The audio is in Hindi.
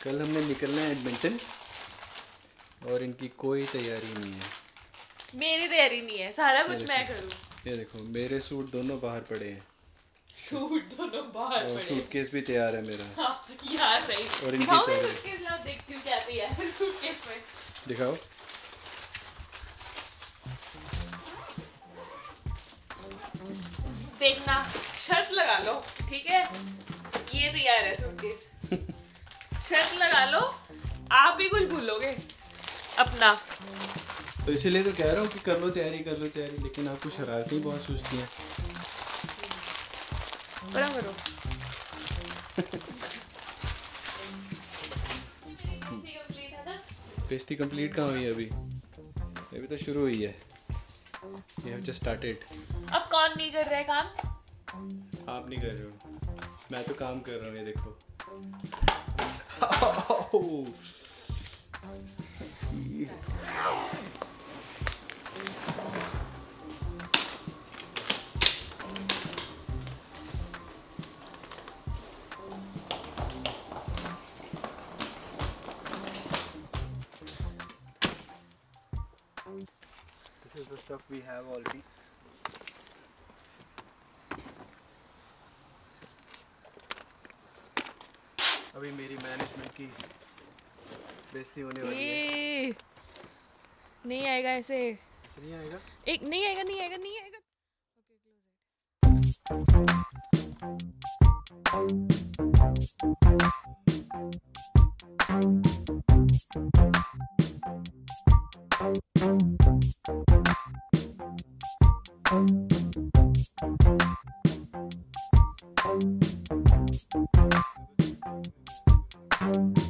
कल हमने निकलना है एडमिंटन और इनकी कोई तैयारी नहीं है। मेरी तैयारी नहीं है, सारा कुछ मैं करूँ। ये देखो मेरे सूट दोनों बाहर पड़े हैं। सूट दोनों बाहर और पड़े। सूटकेस भी तैयार है मेरा। हाँ, यार सही। और इनकी दिखाओ तैयारी। सूटकेस, ला देखती हूँ क्या तैयार है सूटकेस में। दिखाओ। देखना, शर्त लगा लो, ठीक है? ये तैयार है सूटकेस। शर्त लगा लो, आप भी कुछ भूलोगे अपना। तो इसीलिए तो कह रहा हूँ कि कर लो तैयारी, लेकिन आपको शरारती बहुत सूझती हैं। बड़ा करो। पेस्ट्री कंप्लीट कहाँ हुई है अभी? अभी तो शुरू हुई है। We have just started. अब कौन नहीं कर रहा है काम? आप नहीं कर रहे हो, मैं तो काम कर रहा हूँ। ये देखो। This is the stuff we have already. अभी मेरी मैनेजमेंट की बेइज्जती होने वाली है। नहीं आएगा ऐसे। नहीं आएगा। एक नहीं आएगा, नहीं आएगा, नहीं आएगा। Okay, close it.